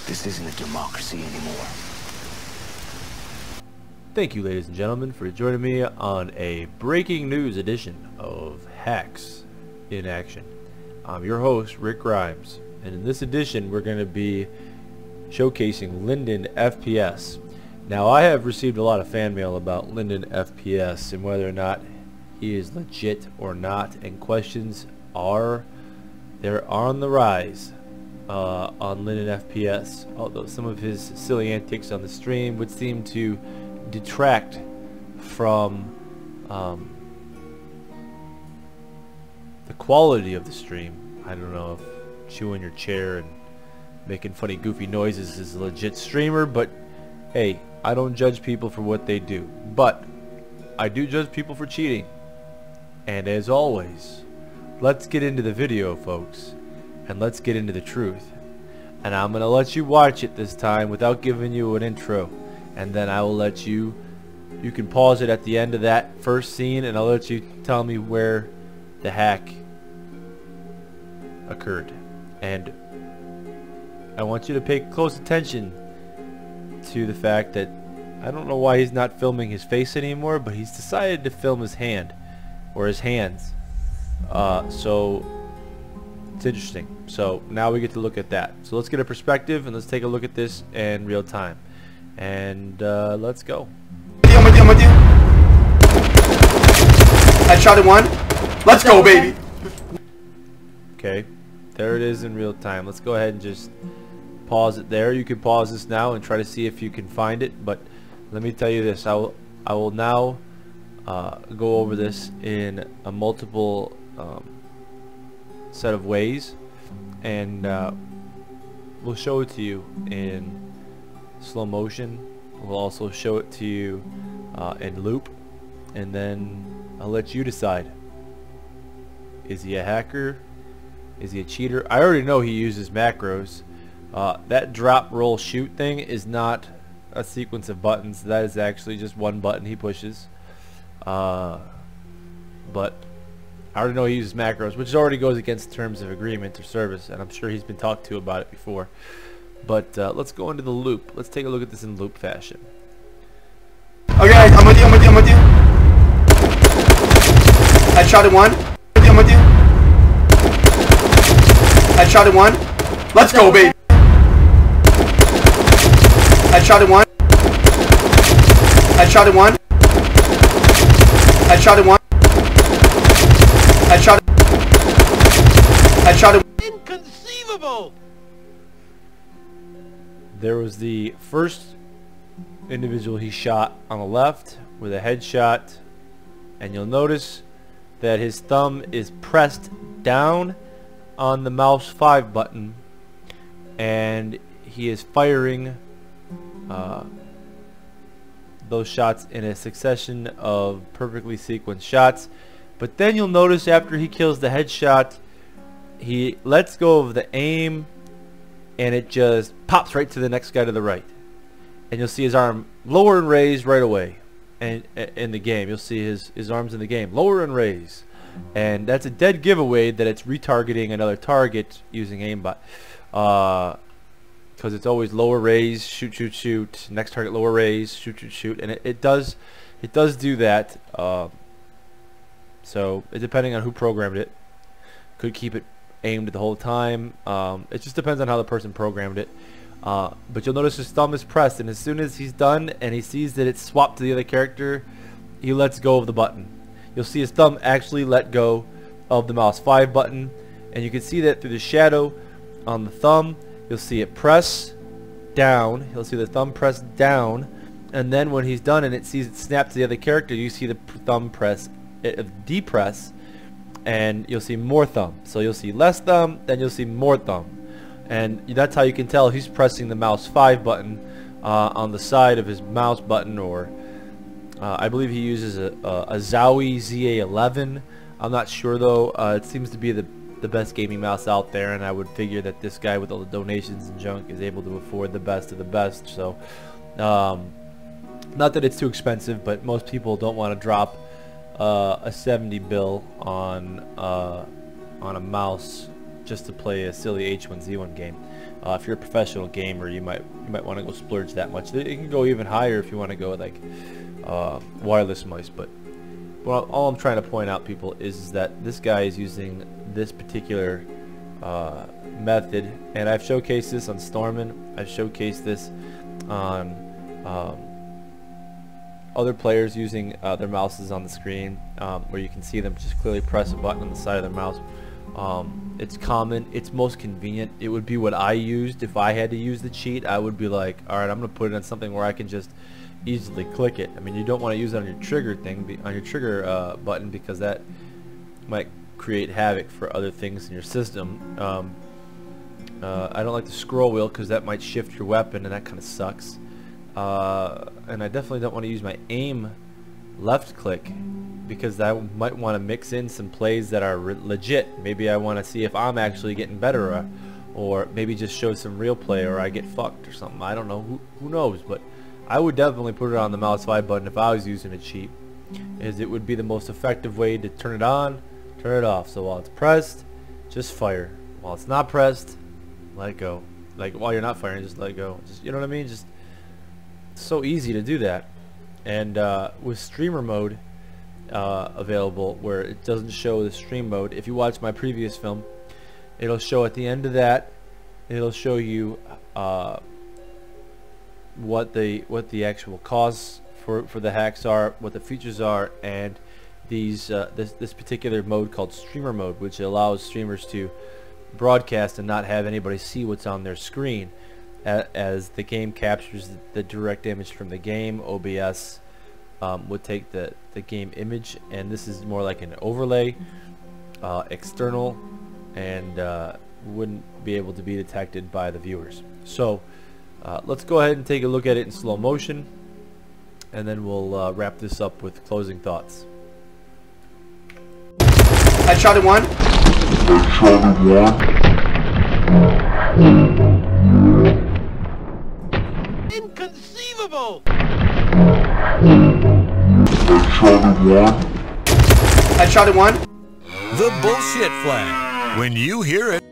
This isn't a democracy anymore. Thank you, ladies and gentlemen, for joining me on a breaking news edition of Hacks in Action. I'm your host, Rick Grimes, and in this edition we're going to be showcasing LYNDONFPS. Now, I have received a lot of fan mail about LYNDONFPS and whether or not he is legit or not, and questions are on the rise on LYNDONFPS, although some of his silly antics on the stream would seem to detract from the quality of the stream. I don't know if chewing your chair and making funny goofy noises is a legit streamer, but hey, I don't judge people for what they do, but I do judge people for cheating. And as always, let's get into the video, folks, and let's get into the truth. And I'm gonna let you watch it this time without giving you an intro, and then I will let you can pause it at the end of that first scene, and I'll let you tell me where the hack occurred. And I want you to pay close attention to the fact that I don't know why he's not filming his face anymore, but he's decided to film his hand or his hands. So it's interesting. So now we get to look at that. So let's get a perspective and let's take a look at this in real time. And let's go. I'm with you. Headshot at one. Let's go, baby. Okay, there it is in real time. Let's go ahead and just pause it there. You can pause this now and try to see if you can find it. But let me tell you this: I will now go over this in a multiple set of ways, and we'll show it to you in slow motion. We'll also show it to you in loop, and then I'll let you decide. Is he a hacker? Is he a cheater? I already know he uses macros. That drop, roll, shoot thing is not a sequence of buttons. That is actually just one button he pushes. But I already know he uses macros, which already goes against terms of agreement or service, and I'm sure he's been talked to about it before. But let's go into the loop. Let's take a look at this in loop fashion. Okay, I'm with you. Headshot at one. I'm with you. Headshot at one. Let's go, baby. Headshot at one. Headshot at one. Headshot at one. Headshot at one. Inconceivable! There was the first individual he shot on the left with a headshot, and you'll notice that his thumb is pressed down on the mouse 5 button, and he is firing those shots in a succession of perfectly sequenced shots. But then you'll notice after he kills the headshot, he lets go of the aim, and it just pops right to the next guy to the right, and you'll see his arm lower and raise right away. And in the game you'll see his arms in the game lower and raise, and that's a dead giveaway that it's retargeting another target using aimbot, because it's always lower raise, shoot shoot shoot, next target lower raise, shoot shoot shoot, and it does do that. So depending on who programmed it, could keep it aimed the whole time. It just depends on how the person programmed it. But you'll notice his thumb is pressed, and as soon as he's done and he sees that it's swapped to the other character, he lets go of the button. You'll see his thumb actually let go of the mouse 5 button, and you can see that through the shadow on the thumb. You'll see it press down. You'll see the thumb press down, and then when he's done and it sees it snap to the other character, you see the thumb press depress, and you'll see more thumb. So you'll see less thumb, then you'll see more thumb. And that's how you can tell he's pressing the mouse 5 button on the side of his mouse button, or I believe he uses a Zowie ZA11. I'm not sure though. It seems to be the best gaming mouse out there, and I would figure that this guy with all the donations and junk is able to afford the best of the best. So not that it's too expensive, but most people don't want to drop a 70 bill on a mouse just to play a silly H1Z1 game. If you're a professional gamer, you might want to go splurge that much. It can go even higher if you want to go like wireless mice. But all I'm trying to point out, people, is that this guy is using this particular method, and I've showcased this on Stormin. I've showcased this on other players using their mouses on the screen, where you can see them just clearly press a button on the side of their mouse. It's common, it's most convenient. It would be what I used if I had to use the cheat. I would be like, alright, I'm gonna put it on something where I can just easily click it. I mean, you don't want to use it on your trigger thing, on your trigger button, because that might create havoc for other things in your system. I don't like the scroll wheel because that might shift your weapon, and that kind of sucks. And I definitely don't want to use my aim left click, because I might want to mix in some plays that are legit. Maybe I want to see if I'm actually getting better, or maybe just show some real play, or I get fucked or something. I don't know. Who knows? But I would definitely put it on the mouse 5 button if I was using a cheat, as it would be the most effective way to turn it on, turn it off. So while it's pressed, just fire. While it's not pressed, let it go. Like while you're not firing, just let it go. Just, you know what I mean? Just so easy to do that. And with streamer mode available, where it doesn't show the stream mode, if you watch my previous film, it'll show at the end of that, it'll show you what the actual costs for the hacks are, what the features are, and these this particular mode called streamer mode, which allows streamers to broadcast and not have anybody see what's on their screen, as the game captures the direct image from the game. OBS would take the game image, and this is more like an overlay, external, and wouldn't be able to be detected by the viewers. So let's go ahead and take a look at it in slow motion, and then we'll wrap this up with closing thoughts. Headshot at one. Headshot at one. Inconceivable! Headshot at one. Headshot at one. The bullshit flag. When you hear it,